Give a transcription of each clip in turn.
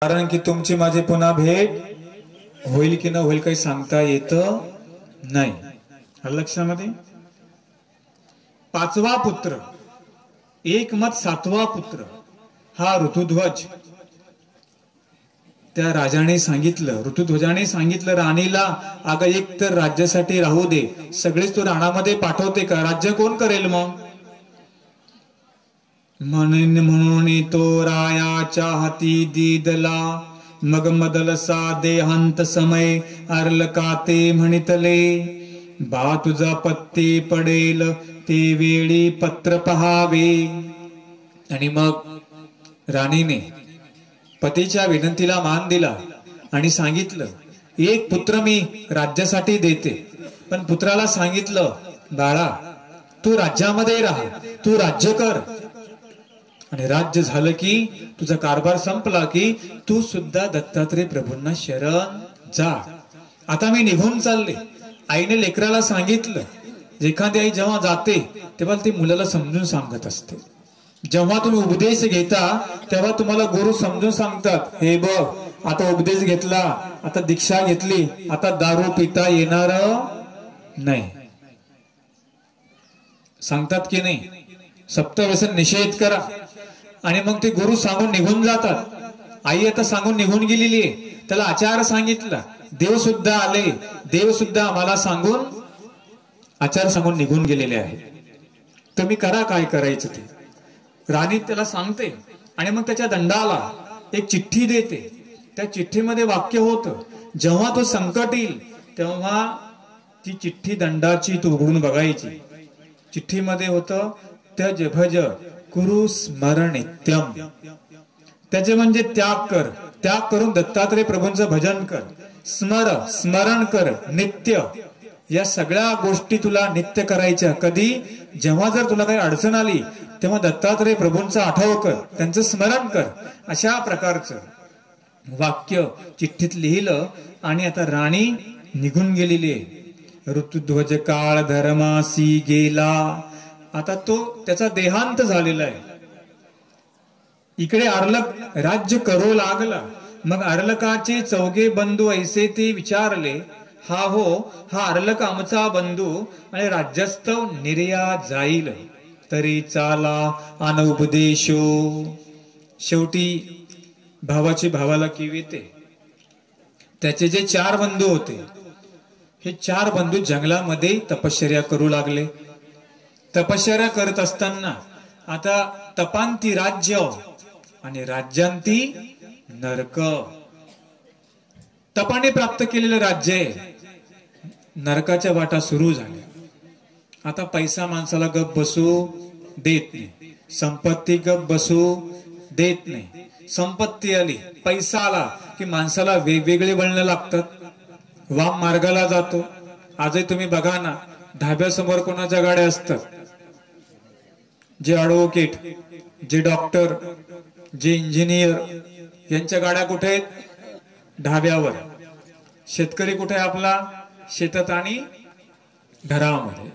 कारण की तुमची माझी पुन्हा भेट होईल की न होईल काही सांगता येत नाही. लक्षामध्ये पाचवा पुत्र एक मत सातवा पुत्र हा ऋतुध्वज. त्या राजाने सांगितलं, ऋतुध्वजाने सांगितलं राणीला, अगं एक तर राज्यासाठी राहू दे, सगळेच तो राणामध्ये पाठवते का, राज्य कोण करेल मग. म्हणून तो रायाच्या हाती दिदला, मग मदलसा देहांत समय अर्लका ते म्हणितले, बा तुझा पत्ती पडेल ते वेळी पत्र पहावे. आणि मग राणीने पतीच्या विनंतीला मान दिला आणि सांगितलं, एक पुत्र मी राज्यासाठी देते, पण पुत्राला सांगितलं, बाळा तू राज्यामध्ये राहा, तू राज्य कर, आणि राज्य झालं की तुझा कारभार संपला की तू सुद्धा दत्तात्रय प्रभूंना शरण जा. आता मी निघून चालले. आईने लेकराला सांगितलं. एखादी आई जेव्हा जाते तेव्हा ती मुलाला समजून सांगत असते. जेव्हा तुम्ही उपदेश घेता तेव्हा तुम्हाला गुरु समजून सांगतात, हे बघ आता उपदेश घेतला, आता दीक्षा घेतली, आता दारू पिता येणार नाही. सांगतात की नाही, सप्तव्यसन निषेध करा. आणि मग ते गुरु सांगून निघून जातात. आई आता सांगून निघून गेलेली आहे, त्याला आचार सांगितला. देव सुद्धा आले, देव सुद्धा आम्हाला सांगून आचार सांगून निघून गेलेले आहे. तुम्ही करा काय करायचं ते. राणी त्याला सांगते आणि मग त्याच्या दंडाला एक चिठ्ठी देते. त्या चिठ्ठीमध्ये वाक्य होतं, जेव्हा तो संकट येईल तेव्हा ती चिठ्ठी दंडाची तू उघडून बघायची. चिठ्ठीमध्ये होतं, त्यज भज कुरु स्मरण नित्यम. त्याचे म्हणजे त्याग कर, त्याग करून दत्तात्रय प्रभूंचं भजन कर, स्मरण कर नित्य. या सगळ्या गोष्टी तुला नित्य करायच्या. कधी, जेव्हा जर तुला काही अडचण आली तेव्हा दत्तात्रय प्रभूंचं आठव कर, त्यांचं स्मरण कर. अशा प्रकारचं वाक्य चिठ्ठीत लिहिलं. आणि आता राणी निघून गेलेली आहे. ऋतुध्वज काळ धर्मासी गेला. आता तो त्याचा देहांत झालेला आहे. इकडे अर्लक राज्य करू लागला. मग अर्लकाचे चौघे बंधू ऐसे ते विचारले, हा हो, हा अर्लक आमचा बंधू आणि राज्यस्थ निर्या जाईल, तरी चाला अनउपदेशो. शेवटी भावाची भावाला कीव येते. त्याचे जे 4 बंधू होते, हे 4 बंधू जंगलामध्ये तपश्चर्या करू लागले. तपश्चर्या करत असताना आता तपांती राज्य आणि राज्यांती नरक. तपाने प्राप्त केलेलं राज्य नरकाच्या वाटा सुरू झाल्या. आता पैसा माणसाला गप बसू देत नाही, संपत्ती गप बसू देत नाही. संपत्ती आली, पैसा आला की माणसाला वेगवेगळे वळणं लागतात, वाम मार्गाला जातो. आजही तुम्ही बघा ना, ढाब्यासमोर कोणाच्या गाड्या असतात, जे ॲडव्होकेट, जे डॉक्टर, जे इंजिनियर, यांच्या गाड्या कुठे आहेत, ढाब्यावर. शेतकरी कुठे आहे आपला, शेतात आणि घरामध्ये.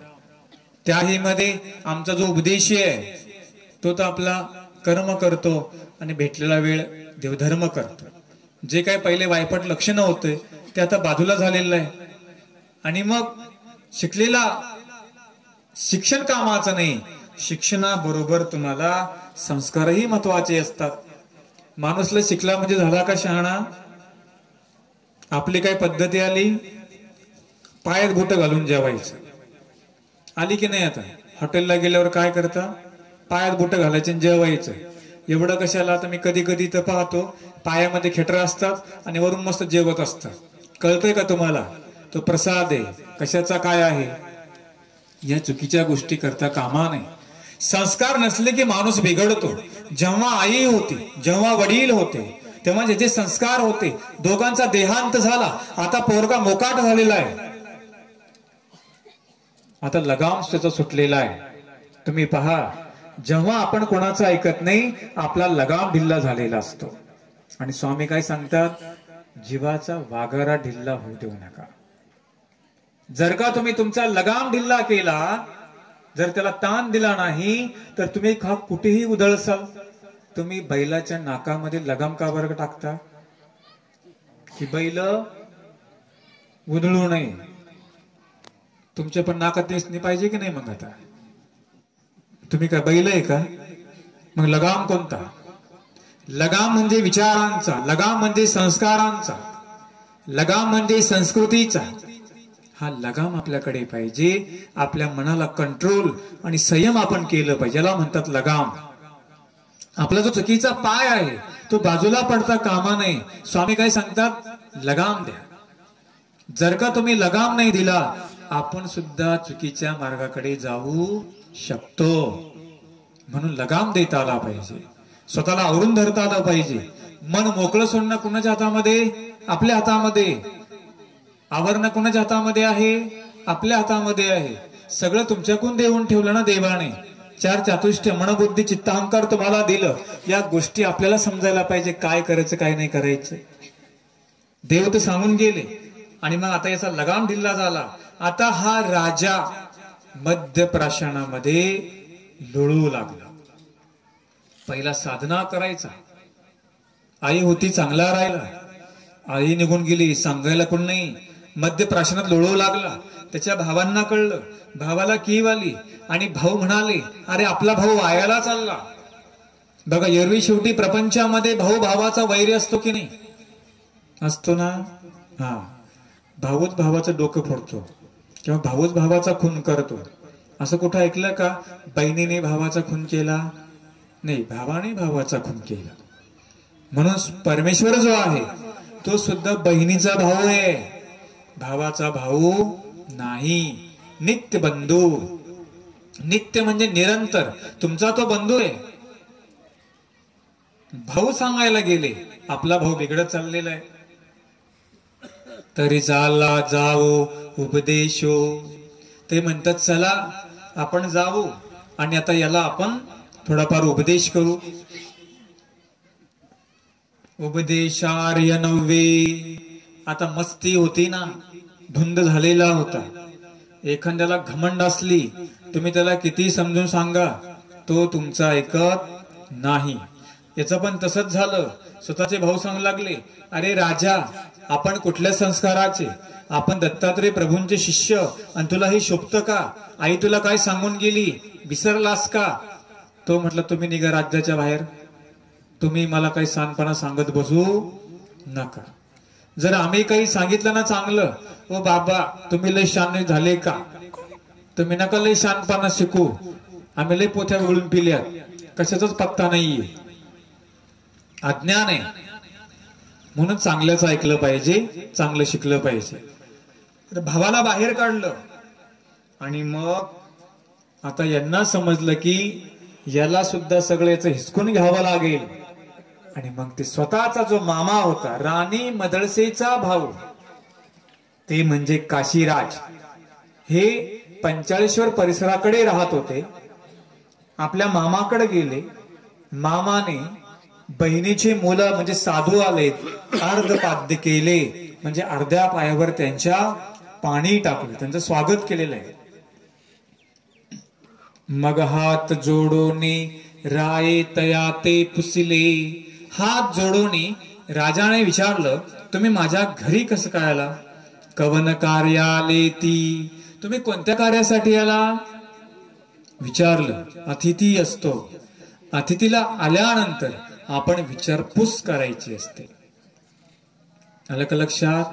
त्याही मध्ये आमचा जो उपदेशी आहे तो तर आपला कर्म करतो आणि भेटलेला वेळ देवधर्म करतो. जे काही पहिले वायपट लक्षणं होते ते आता बाजूला झालेलं आहे. आणि मग शिकलेला शिक्षण कामाचं नाही, शिक्षणाबरोबर तुम्हाला संस्कारही महत्वाचे असतात. माणूसला शिकला म्हणजे झाला का शहाणा. आपली काही पद्धती आली, पायात बोट घालून जेवायचं. आली की नाही. आता हॉटेलला गेल्यावर काय करता, पायात बोट घालायचे जेवायचं. एवढं कशाला, तर मी कधी कधी तर पाहतो पायामध्ये खेटर असतात आणि वरून मस्त जेवत असतात. कळतंय का तुम्हाला, तो प्रसाद आहे, कशाचा काय आहे. या चुकीच्या गोष्टी करता कामा नये. संस्कार नसले की माणूस बिघडतो. जेव्हा आई होती, जेव्हा वडील होते, तेव्हा ज्याचे संस्कार होते, दोघांचा देहांत झाला. आता पोरगा मोकाट झालेला आहे, आता लगाम त्याचा सुटलेला आहे. तुम्ही पहा, जेव्हा आपण कोणाचं ऐकत नाही आपला लगाम ढिल्ला झालेला असतो. आणि स्वामी काय सांगतात, जीवाचा वागारा ढिल्ला होऊ देऊ नका. जर का तुम्ही तुमचा लगाम ढिल्ला केला, जर त्याला ताण दिला नाही तर तुम्ही कुठेही उधळसाल. तुम्ही बैलाच्या नाकामध्ये लगाम का बरं टाकता? की बैल उधळू नये. तुमच्या पण नाकात दिसणे पाहिजे की नाही? मग आता तुम्ही काय बैल आहे का? मग लगाम कोणता? लगाम म्हणजे विचारांचा, लगाम म्हणजे संस्कारांचा, लगाम म्हणजे संस्कृतीचा. हा लगाम आपल्याकडे पाहिजे. आपल्या मनाला कंट्रोल आणि संयम आपण केलं पाहिजे. याला म्हणतात लगाम. आपला जो चुकीचा पाय आहे तो बाजूला पडता कामा नये. स्वामी काय सांगतात? लगाम द्या. जर का तुम्ही लगाम नाही दिला, आपण सुद्धा चुकीच्या मार्गाकडे जाऊ शकतो. म्हणून लगाम देता आला पाहिजे. स्वतःला आवरून धरता आलं पाहिजे. मन मोकळं सोडणं कुणाच्या हातामध्ये? आपल्या हातामध्ये. आवरणं कुणाच्या हातामध्ये आहे? आपल्या हातामध्ये आहे. सगळं तुमच्याकडून देऊन ठेवलं ना देवाने. चार चातुष्ट मनबुद्धी चित्ताहंकार तुम्हाला दिलं. या गोष्टी आपल्याला समजायला पाहिजे, काय करायचं काय नाही करायचं. देव तर सांगून गेले आणि मग आता याचा लगाम ढिल्ला झाला. आता हा राजा मध्यप्राशनामध्ये लोळू लागला. पहिला साधना करायचा. आई होती, चांगला राहिला. आई निघून गेली, सांगायला कोण नाही. मध्यप्राशनात लोळू लागला. त्याच्या भावांना कळलं. भावाला कीव आली आणि भाऊ म्हणाले, अरे आपला भाऊ वायाला चालला. बघा, एरवी शेवटी प्रपंचामध्ये भाऊ भावाचा वैरी असतो की नाही? असतो ना. हा, भाऊच भावाचं डोकं फोडतो किंवा भाऊच भावाचा खून करतो. असं कुठं ऐकलं का? बहिणीने भावाचा खून केला? नाही, भावाने भावाचा खून केला. म्हणून परमेश्वर जो आहे तो सुद्धा बहिणीचा भाऊ आहे, भावाचा भाऊ नाही. नित्य बंधू. नित्य म्हणजे निरंतर. तुमचा तो बंधू आहे. भाऊ सांगायला गेले, आपला भाऊ बिघडत चाललेला आहे. तरी चालला जावो उपदेशो. ते म्हणतात चला आपण जाऊ आणि आता याला आपण थोडाफार उपदेश करू. उपदेशार्य नव्हे. आता मस्ती होती ना, धुंद झालेला होता. एखाद्याला घमंड असली, तुम्ही त्याला किती समजून सांगा तो तुमचा ऐकत नाही. याचं पण तसंच झालं. स्वतःचे भाऊ सांगू लागले, अरे राजा, आपण कुठल्या संस्काराचे? आपण दत्तात्रय प्रभूंचे शिष्य आणि तुला हे शोभतं का? आई तुला काय सांगून गेली, विसरलास का? तो म्हटलं, तुम्ही निघा राज्याच्या बाहेर. तुम्ही मला काही सांगपणा सांगत बसू नका. जर आम्ही काही सांगितलं ना चांगलं, ओ बाबा तुम्ही लय शान झाले का? तुम्ही नका लय शानपणा शिकू. आम्ही लय पोथ्या वळून पिल्यात, कशाचाच पत्ता नाहीये. अज्ञान आहे. म्हणून चांगलंच ऐकलं पाहिजे, चांगलं शिकलं पाहिजे. तर भावाला बाहेर काढलं आणि मग आता यांना समजलं की याला सुद्धा सगळं याचं हिसकून घ्यावं लागेल. आणि मग ते स्वतःचा जो मामा होता, राणी मदळसेचा भाऊ, ते म्हणजे काशीराज, हे पंचाळेश्वर परिसराकडे राहत होते. आपल्या मामाकडे गेले. मामाने बहिणीचे मुलं म्हणजे साधू आले, अर्धपाद्य केले, म्हणजे अर्ध्या पायावर त्यांच्या पाणी टाकलं, त्यांचं स्वागत केलेलं आहे. मग हात जोडोनी राये तया ते पुसिले. हात जोडोनी राजाने विचारलं, तुम्ही माझ्या घरी कसं काय आला? कवन कार्याले ती. तुम्ही कोणत्या कार्यासाठी आला? विचारलं. अतिथी असतो. अतिथीला आल्यानंतर आपण विचारपूस करायची असते. आलं का लक्षात?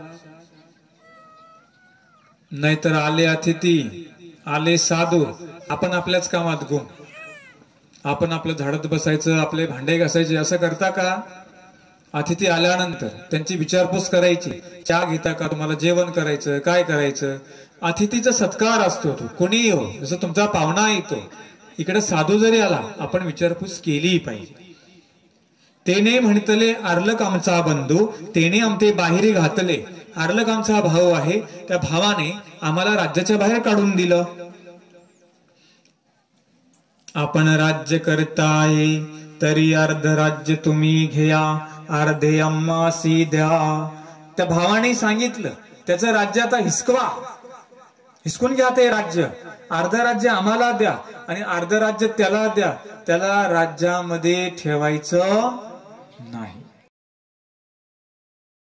नाहीतर आले अतिथी, आले साधू, आपण आपल्याच कामात गुम. आपण आपलं झाडत बसायचं, आपले भांडे घासायचे, असं करता का? अतिथी आल्यानंतर त्यांची विचारपूस करायची. चहा घेता का? तुम्हाला जेवण करायचं, काय करायचं? अतिथीचा सत्कार असतो. तो कोणीही हो, जसं तुमचा पाहुणा येतो, इकडे साधू जरी आला आपण विचारपूस केली पाहिजे. तेने म्हणतले आर्लक आमचा बंधू, तेने आमचे बाहेर घातले. आर्लक आमचा भाऊ आहे, त्या भावाने आम्हाला राज्याच्या बाहेर काढून दिलं. आपण राज्य करताय तरी अर्ध राज्य तुम्ही घ्या, अर्धे आम्हासी द्या. त्या भावाने सांगितलं त्याचं राज्य आता हिसकवा, हिसकून घ्या ते राज्य अर्ध राज्य आम्हाला द्या आणि अर्ध राज्य त्याला द्या, त्याला राज्यामध्ये ठेवायचं नाही.